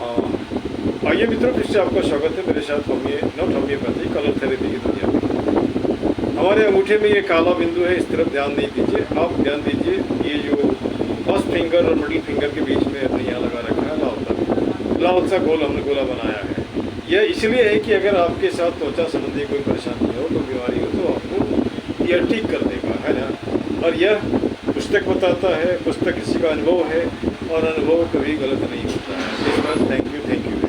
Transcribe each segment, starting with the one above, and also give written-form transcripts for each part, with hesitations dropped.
आइए मित्रों, फिर से आपका स्वागत है मेरे साथ नॉट होम्योपैथी कलर थेरेपी की दुनिया में। हमारे अंगूठे में ये काला बिंदु है, इस तरफ ध्यान नहीं दीजिए। आप ध्यान दीजिए, ये जो फर्स्ट फिंगर और मिडिल फिंगर के बीच में हमने यहाँ लगा रखा है लाल सा गोल हमने गोला बनाया है। यह इसलिए है कि अगर आपके साथ त्वचा संबंधी कोई परेशानी हो, कोई बीमारी हो, तो आपको यह ठीक कर देगा, है ना। और यह पुस्तक बताता है, पुस्तक किसी का अनुभव है, और अनुभव कभी गलत नहीं होता है। इस बार thank you very much.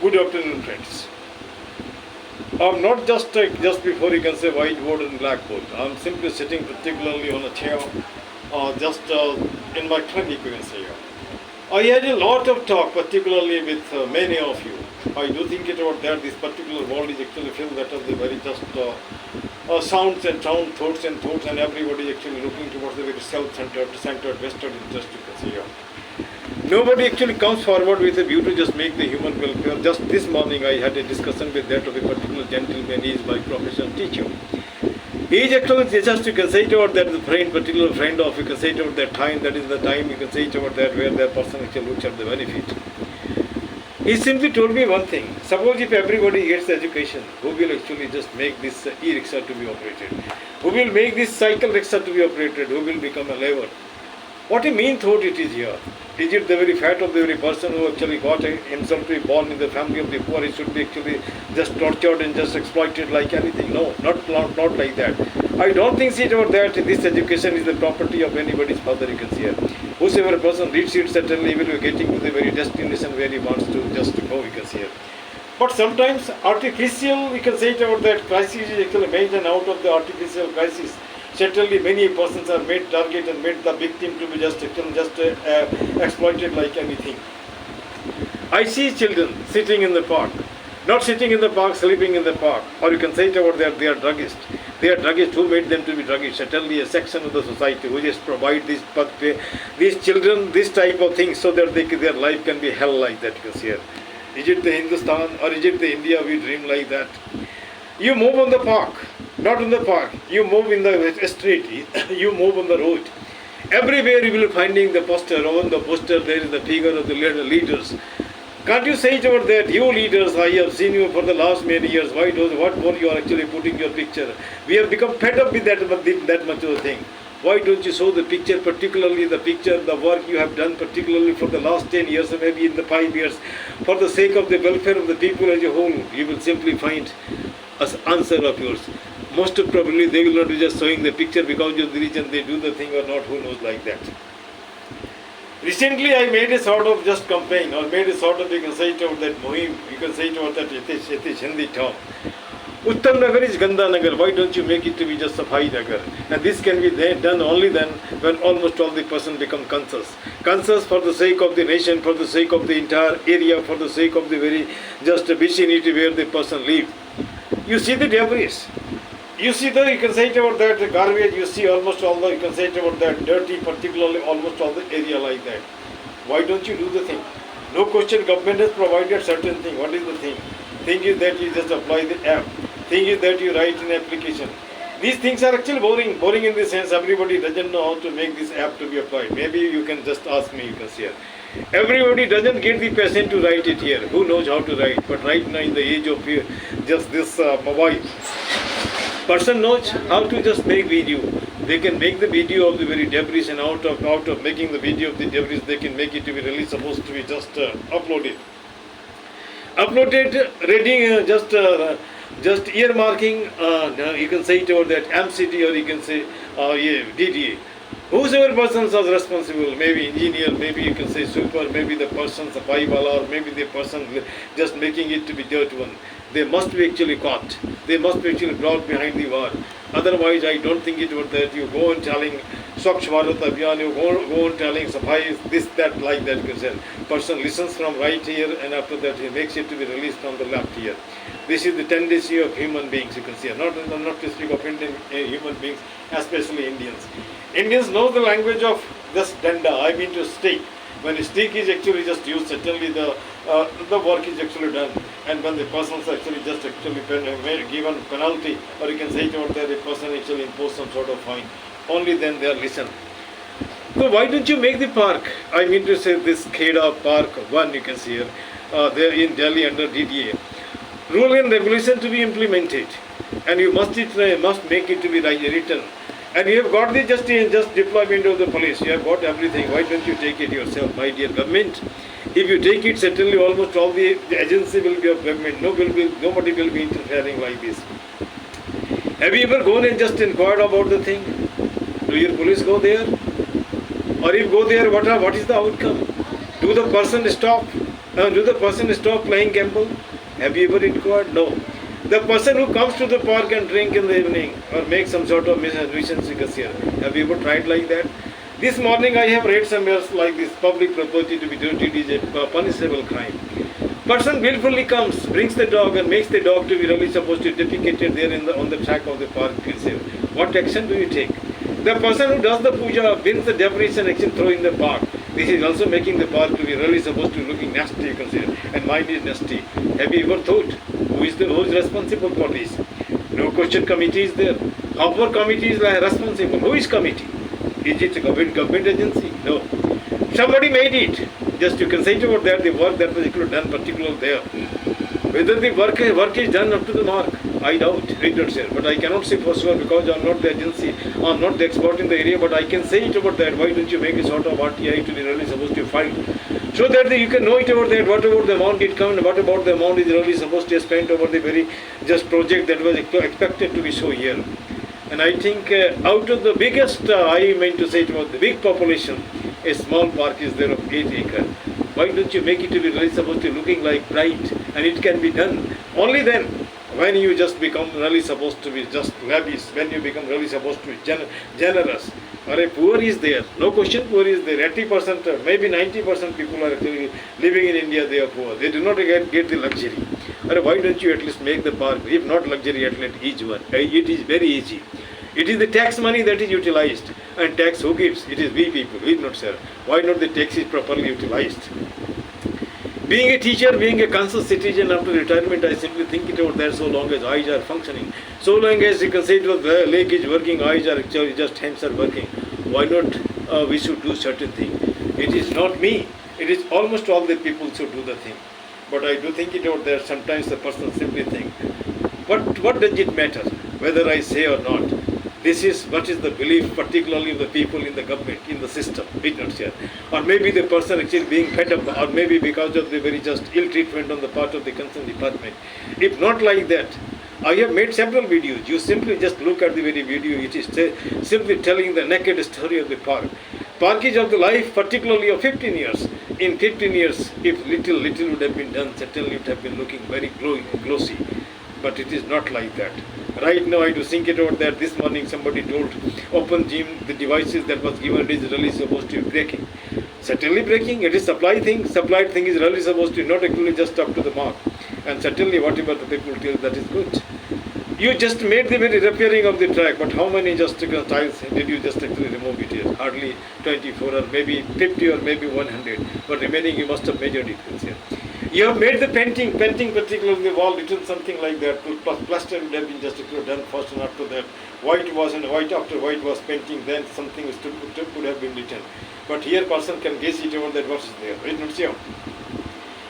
Good afternoon, friends. I'm not just before you can say whiteboard and blackboard. I'm simply sitting particularly on a chair, in my clinic, you can say. I had a lot of talk, particularly with many of you. I do think it about that. This particular world is actually filled that of the very just sounds and thoughts, and everybody is actually looking towards the very self-centered, vested interest, you can say. Nobody actually comes forward with a view to just make the human welfare. Just this morning I had a discussion with that of a particular gentleman. He is my professional teacher. He is actually just, you can say it about that, the particular friend of, you can say it about that time, that is the time, you can say it about that where that person actually looks at the benefit. He simply told me one thing. Suppose if everybody gets education, who will actually just make this e-rickshaw to be operated? Who will make this cycle rickshaw to be operated? Who will become a laborer? What a mean thought it is here. Is it the very fact of the very person who actually got himself to be born in the family of the poor? He should be actually just tortured and just exploited like anything? No, not like that. I don't think about that. This education is the property of anybody's father, you can see here. Whosoever person reads it, certainly will be getting to the very destination where he wants to just go, you can see here. But sometimes artificial, we can say it about that crisis is actually made and out of the artificial crisis. Certainly many persons are made target and made the victim to be just exploited like anything. I see children sitting in the park, not sitting in the park, sleeping in the park, or you can say it about that they are druggists. They are druggists. Who made them to be druggists? Certainly a section of the society who just provide these children this type of things so that their life can be hell like that, you can see here. Is it the Hindustan or is it the India we dream like that? You move on the park. Not in the park, you move in the street, you move on the road. Everywhere you will be finding the poster, on the poster there is the figure of the leaders. Can't you say it about that? You leaders, I have seen you for the last many years. What more you are actually putting your picture? We have become fed up with that much of a thing. Why don't you show the picture, particularly the picture, the work you have done, particularly for the last 10 years or maybe in the 5 years, for the sake of the welfare of the people as a whole? You will simply find an answer of yours. Most probably they will not be just showing the picture because of the reason they do the thing or not, who knows like that. Recently I made a sort of just campaign or made a sort of, you can say it about that Mohim, you can say it about that Yatish Hindi term. Uttam Nagar is Ganda Nagar, why don't you make it to be just Safai Nagar? And this can be done only then when almost all the person become conscious. Conscious for the sake of the nation, for the sake of the entire area, for the sake of the very just vicinity where the person lives. You see the debris. You see you can say it about that, the garbage, you see almost all the, you can say it about that dirty, particularly almost all the area like that. Why don't you do the thing? No question, government has provided certain thing. What is the thing? Thing is that you just apply the app. Thing is that you write an application. These things are actually boring. Boring in the sense everybody doesn't know how to make this app to be applied. Maybe you can just ask me, you can see here. Everybody doesn't get the passion to write it here. Who knows how to write? But right now in the age of just this mobile, person knows how to just make video. They can make the video of the very debris, and out of making the video of the debris, they can make it to be really supposed to be just uploaded. Reading just earmarking. You can say it about that MCT or you can say DDA. Whosoever persons are responsible, maybe engineer, maybe you can say super, maybe the person Safaiwala, or maybe the person just making it to be dirt one. They must be actually caught. They must be actually brought behind the bar. Otherwise, I don't think it would that you go on telling Swachh Bharat Abhiyan, you go on telling Safai, this, that, like that. Person listens from right here and after that he makes it to be released from the left here. This is the tendency of human beings, you can see. Not to speak of Indian human beings, especially Indians. Indians know the language of just danda, I mean to stick. When a stick is actually just used, certainly the work is actually done. And when the person is actually given penalty, or you can say it over there, the person actually impose some sort of fine, only then they are listened. So why don't you make the park? I mean to say this Kheda Park 1, you can see here, there in Delhi under DDA. Rule and regulation to be implemented, and you must make it to be written. And you have got the just deployment of the police. You have got everything. Why don't you take it yourself, my dear government? If you take it, certainly almost all the agency will be of government. Nobody will be interfering like this. Have you ever gone and just inquired about the thing? Do your police go there? Or if go there, what is the outcome? Do the person stop? Do the person stop playing gamble? Have you ever inquired? No. The person who comes to the park and drink in the evening or make some sort of nuisance here, have you ever tried like that? This morning I have read somewhere like this: public property to be dirtied is a punishable crime. Person willfully comes, brings the dog and makes the dog to be really supposed to defecated there on the track of the park. What action do you take? The person who does the puja brings the debris and action throw in the park. This is also making the park to be really supposed to looking nasty, you can say, and mine is nasty. Have you ever thought who is responsible for this? No question committee is there. Our committee is responsible. Who is committee? Is it a government agency? No. Somebody made it. Just you can say about that the work that was done particular there. Whether the work is done up to the mark, I doubt. But I cannot say for sure because I am not the agency, I am not the expert in the area, but I can say it about that. Why don't you make a sort of RTI to be really supposed to file? So that you can know it about that, what about the amount it comes, what about the amount is really supposed to be spent over the very just project that was expected to be so here. And I think out of the biggest, I meant to say it about the big population, a small park is there of 8 acres. Why don't you make it to be really supposed to looking like bright, and it can be done only then when you just become really supposed to be just lavish, when you become really supposed to be generous. Or a poor is there, no question poor is there. 80%, maybe 90% people are actually living in India, they are poor. They do not get the luxury. Or why don't you at least make the park, if not luxury, at least each one. It is very easy. It is the tax money that is utilized. And tax who gives? It is we people, we not sir. Why not the tax is properly utilized? Being a teacher, being a conscious citizen after retirement, I simply think it out there so long as eyes are functioning. So long as you can say it was the leg is working, eyes are actually just hands are working. Why not we should do certain thing? It is not me. It is almost all the people should do the thing. But I do think it out there. Sometimes the person simply think, what does it matter whether I say or not? This is what is the belief, particularly of the people in the government, in the system, or maybe the person actually being fed up, or maybe because of the very just ill treatment on the part of the concerned department. If not like that, I have made several videos. You simply just look at the very video. It is simply telling the naked story of the park. Park is of the life, particularly of 15 years. In 15 years, if little would have been done, certainly it would have been looking very glossy. But it is not like that. Right now, I do think it out there. This morning, somebody told Open Gym, the devices that was given is really supposed to be breaking. Certainly breaking. It is supply thing. Supplied thing is really supposed to not actually just up to the mark. And certainly, whatever the people tell, that is good. You just made the very repairing of the track, but how many just tiles did you just actually remove it here? Hardly 24 or maybe 50 or maybe 100. But remaining, you must have measured it here. You have made the painting particularly on the wall, written something like that. Plaster would have been just done first, and after that, white was, and white after white was painting, then something would have been written. But here person can guess it over that what is there. Right, not see.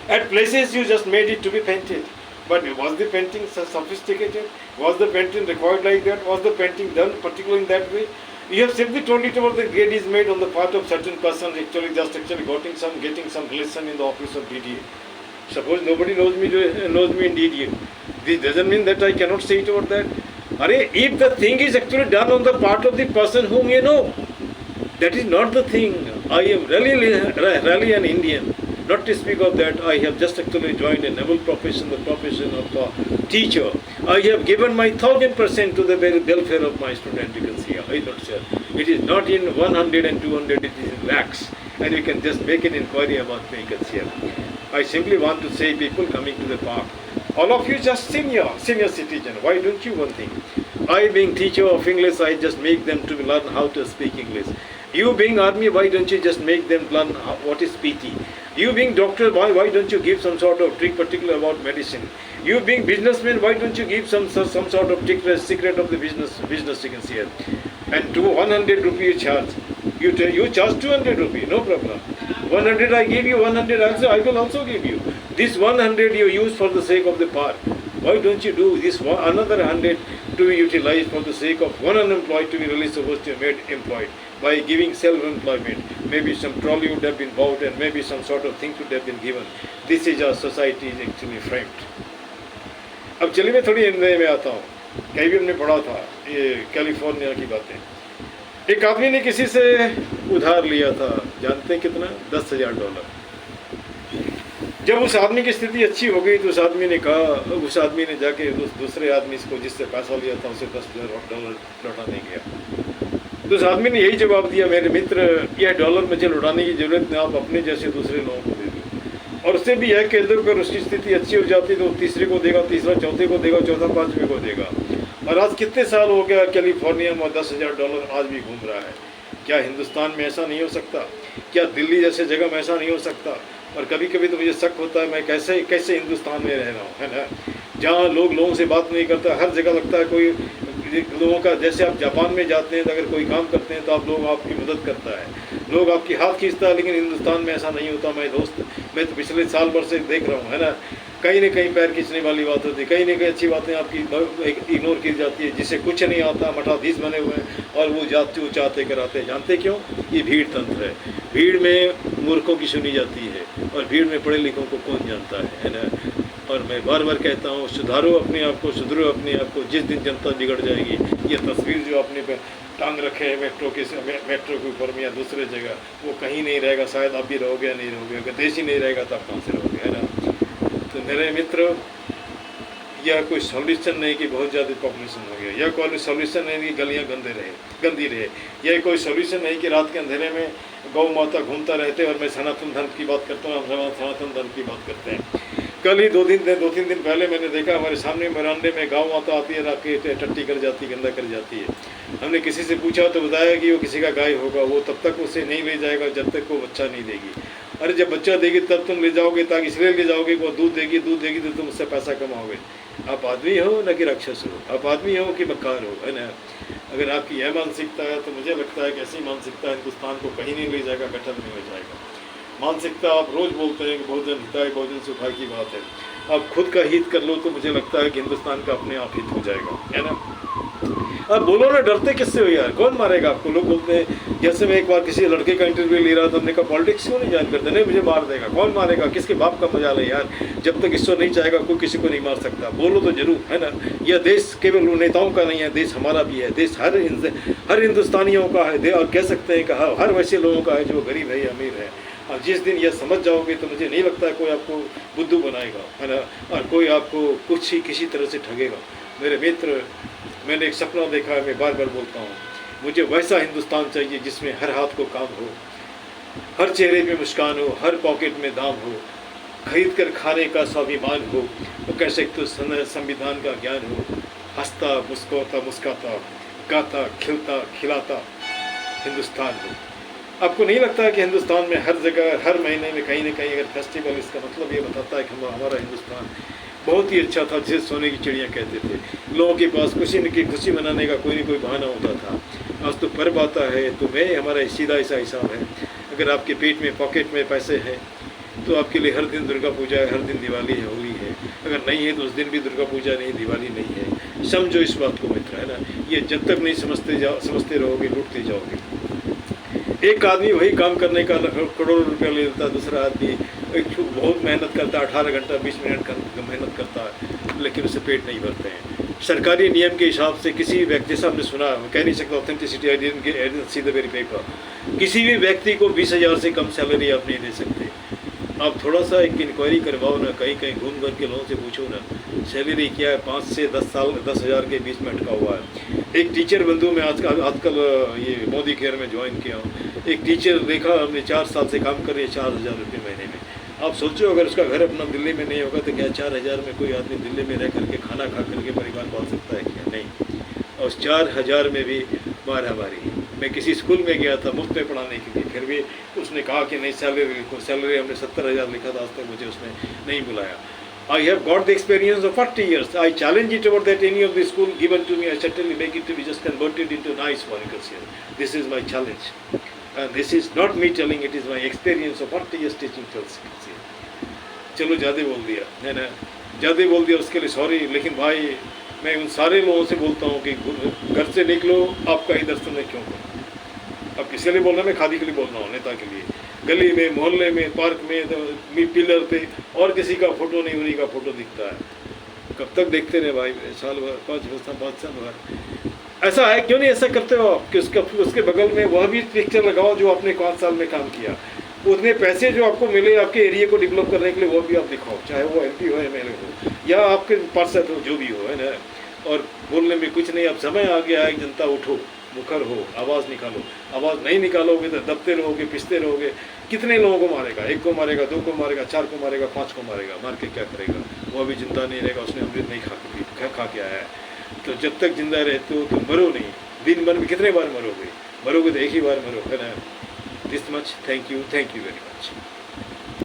At places you just made it to be painted. But was the painting so sophisticated? Was the painting required like that? Was the painting done particularly in that way? You have simply told it about the grade is made on the part of certain person actually getting some relation in the office of DDA. Suppose nobody knows me in DDA. This doesn't mean that I cannot say it about that. If the thing is actually done on the part of the person whom you know, that is not the thing. I am really an Indian. Not to speak of that, I have just actually joined a noble profession, the profession of a teacher. I have given my 1000% to the very welfare of my student. You can see, I don't say. It is not in 100 and 200, it is in lakhs. And you can just make an inquiry about me, you can see. I simply want to say people coming to the park, All of you just senior citizen. Why don't you one thing? I being teacher of English, I just make them to learn how to speak English. You being army, why don't you just make them learn what is PT? You being doctor, why don't you give some sort of trick particular about medicine? You being businessman, why don't you give some sort of trick secret of the business you can see here? And to 100 rupee you charge. You charge 200 rupee, no problem. 100 I give you, 100 also I will also give you. This 100 you use for the sake of the park. Why don't you do this another 100 to be utilized for the sake of one unemployed to be really supposed to be made employed by giving self-employment? Maybe some trolley would have been bought and maybe some sort of thing would have been given. This is our society is actually framed. अब चलिए मैं थोड़ी नए में आता हूँ. कहीं भी हमने पढ़ा था ये कैलिफोर्निया की बातें. एक आदमी ने किसी से उधार लिया था, जानते हैं कितना? $10,000. जब उस आदमी की स्थिति अच्छी हो गई तो उस आदमी ने कहा, उस आदमी ने जाके दूसरे आदमी को जिससे पैसा लिया था उसे $10,000 लौटाने गया. तो उस आदमी ने यही जवाब दिया, मेरे मित्र यह डॉलर मुझे लौटाने की जरूरत नहीं, आप अपने जैसे दूसरे लोगों को दे दो. और उससे भी यह कह दो अगर उसकी स्थिति अच्छी हो जाती तो तीसरे को देगा, तीसरा चौथे को देगा, चौथा पांचवें को देगा. और आज कितने साल हो गया कैलिफोर्निया में $10,000 आज भी घूम रहा है. क्या हिंदुस्तान में ऐसा नहीं हो सकता? क्या दिल्ली जैसे जगह में ऐसा नहीं हो सकता? और कभी कभी तो मुझे शक होता है मैं कैसे हिंदुस्तान में रह रहा हूँ, है ना, जहाँ लोगों से बात नहीं करता. हर जगह लगता है कोई लोगों का, जैसे आप जापान में जाते हैं तो अगर कोई काम करते हैं तो आप लोग आपकी मदद करता है, लोग आपकी हाथ खींचता है. लेकिन हिंदुस्तान में ऐसा नहीं होता. मैं तो पिछले साल भर से देख रहा हूँ, है ना, कहीं न कहीं पैर खींचने वाली बात होती है, कहीं न कहीं अच्छी बातें आपकी इग्नोर की जाती है. जिसे कुछ नहीं आता मठाधीश बने हुए हैं और वो जाते चाहते कराते हैं. जानते क्यों? ये भीड़ तंत्र है. भीड़ में मूर्खों की सुनी जाती है और भीड़ में पढ़े लिखों को कौन जानता है ना. और मैं बार बार कहता हूँ, सुधारो अपने आप को, सुधरो अपने आप को. जिस दिन जनता बिगड़ जाएगी, ये तस्वीर जो अपने पे टांग रखे हैं मेट्रो के ऊपर में या दूसरे जगह, वो कहीं नहीं रहेगा. शायद आप भी रहोगे या नहीं रहोगे. अगर देश ही नहीं रहेगा तो आप कहाँ से रहोगे, है ना. तो मेरे मित्र, यह कोई सॉल्यूशन नहीं कि बहुत ज़्यादा पॉपुलेशन हो गया. यह कोई सॉल्यूशन नहीं कि गलियाँ गंदी रहे. यह कोई सॉल्यूशन नहीं कि रात के अंधेरे में गौ माता घूमता रहते. और मैं सनातन धर्म की बात करता हूँ, हम सनातन धर्म की बात करते हैं. कल ही दो तीन दिन पहले मैंने देखा हमारे सामने बरामदे में गौ माता आती है, रात के टट्टी कर जाती है, गंदा कर जाती है. हमने किसी से पूछा तो बताया कि वो किसी का गाय होगा, वो तब तक उसे नहीं ले जाएगा जब तक वो बच्चा नहीं देगी. अरे जब बच्चा देगी तब तुम ले जाओगे, ताकि इसलिए ले जाओगे वो दूध देगी तो तुम उससे पैसा कमाओगे. आप आदमी हो न कि राक्षस हो, आप आदमी हो कि मक्कार हो, है ना. अगर आपकी यह मानसिकता है तो मुझे लगता है कि ऐसी मानसिकता हिंदुस्तान को कहीं नहीं ले जाएगा, गठन नहीं हो जाएगा. मानसिकता आप रोज़ बोलते हैं कि बहुजन हिताय बहुजन सुखाय की बात है. आप खुद का हित कर लो तो मुझे लगता है कि हिंदुस्तान का अपने आप हित हो जाएगा, है ना. अब बोलो ना, डरते किससे हो यार? कौन मारेगा आपको? लोग बोलते हैं, जैसे मैं एक बार किसी लड़के का इंटरव्यू ले रहा था, हमने कहा पॉलिटिक्स क्यों नहीं ज्वाइन करते? नहीं, मुझे मार देगा. कौन मारेगा? किसके बाप का मजा ले यार. जब तक ईश्वर नहीं चाहेगा कोई किसी को नहीं मार सकता. बोलो तो जरूर, है ना. यह देश केवल नेताओं का नहीं है, देश हमारा भी है. देश हर हिंदुस्तानियों का है, और कह सकते हैं कि हर वैसे लोगों का है जो गरीब है या अमीर है. और जिस दिन यह समझ जाओगे तो मुझे नहीं लगता है कोई आपको बुद्धू बनाएगा, है ना, और कोई आपको कुछ ही किसी तरह से ठगेगा. मेरे मित्र, मैंने एक सपना देखा है, मैं बार बार बोलता हूँ, मुझे वैसा हिंदुस्तान चाहिए जिसमें हर हाथ को काम हो, हर चेहरे पे मुस्कान हो, हर पॉकेट में दाम हो, खरीद कर खाने का स्वाभिमान हो, तो कह सकते तो संविधान का ज्ञान हो, हंसता मुस्काता गाता खिलता खिलाता हिंदुस्तान हो. आपको नहीं लगता है कि हिंदुस्तान में हर जगह हर महीने में कहीं ना कहीं अगर फेस्टिवल, इसका मतलब ये बताता है कि हमारा हिंदुस्तान बहुत ही अच्छा था, जिसे सोने की चिड़ियाँ कहते थे. लोगों के पास खुशी मनाने का कोई ना कोई बहाना होता था. आज तो पर्व आता है तो मैं हमारा सीधा ऐसा हिसाब है, अगर आपके पेट में पॉकेट में पैसे हैं तो आपके लिए हर दिन दुर्गा पूजा है, हर दिन दिवाली है, होली है. अगर नहीं है तो उस दिन भी दुर्गा पूजा नहीं, दिवाली नहीं है. समझो इस बात को मित्र, है ना. ये जब तक नहीं समझते रहोगे लूटते जाओगे. एक आदमी वही काम करने का करोड़ों रुपया ले लेता है, दूसरा आदमी बहुत मेहनत करता है, 18 घंटा 20 मिनट मेहनत करता है, लेकिन उससे पेट नहीं भरते हैं. सरकारी नियम के हिसाब से किसी भी व्यक्ति, जैसा हमने सुना, मैं कह नहीं सकता authenticity, I didn't see the very paper, किसी भी व्यक्ति को 20,000 से कम सैलरी आप नहीं दे सकते. आप थोड़ा सा एक इंक्वायरी करवाओ ना, कहीं घूम कर के लोगों से पूछो ना, सैलरी क्या है. 5 से 10,000 के बीच में अटका हुआ है. एक टीचर बंधु में आजकल ये मोदी केयर में ज्वाइन किया हूँ. एक टीचर देखा हमने 4 साल से काम कर रही है, 4,000 रुपये महीने में. आप सोचो अगर उसका घर अपना दिल्ली में नहीं होगा तो क्या 4,000 में कोई आदमी दिल्ली में रह करके खाना खा करके परिवार पाल सकता है क्या? नहीं। और उस 4,000 में भी मारामारी। मैं किसी स्कूल में गया था मुफ्त में पढ़ाने के लिए, फिर भी उसने कहा कि नहीं सैलरी लिखो। सैलरी हमने 70,000 लिखा था, आज तक मुझे उसने नहीं बुलाया। I have got the experience of 40 years. I challenge it over that any of the school given to me, I certainly make it to be just converted into nice one. You can say, this is my challenge. And this is not me telling, it is my experience of 40 years teaching films. चलो ज़्यादा बोल दिया है ना, ज़्यादा बोल दिया, उसके लिए सॉरी। लेकिन भाई मैं उन सारे लोगों से बोलता हूँ कि घर से निकलो, आपका ही दर्शन मैं क्यों करूँ? अब किसके लिए बोल रहा मैं खादी के लिए बोल रहा हूँ, नेता के लिए। गली में, मोहल्ले में, पार्क में, पिलर पे और किसी का फोटो नहीं, उन्हीं का फोटो दिखता है। कब तक देखते रहे भाई? साल भर, 5 साल भर। ऐसा है क्यों नहीं ऐसा करते हो आप कि उसके बगल में वह भी पिक्चर लगाओ जो आपने 5 साल में काम किया। उतने पैसे जो आपको मिले आपके एरिया को डेवलप करने के लिए वो भी आप दिखाओ, चाहे वो MP हो, MLA हो या आपके पार्षद हो, जो भी हो, है ना। और बोलने में कुछ नहीं। अब समय आ गया है, जनता उठो, मुखर हो, आवाज़ निकालो। आवाज़ नहीं निकालोगे तो दबते रहोगे, पिसते रहोगे। कितने लोगों को मारेगा? 1 को मारेगा, 2 को मारेगा, 4 को मारेगा, 5 को मारेगा। मार के क्या करेगा? वो अभी जिंदा नहीं रहेगा, उसने अमृत नहीं खा के आया है। तो जब तक जिंदा रहते हो तो मरो नहीं। दिन भर में कितने बार मरोगे? मरोगे तो एक ही बार मरो, है ना। This much. Thank you very much.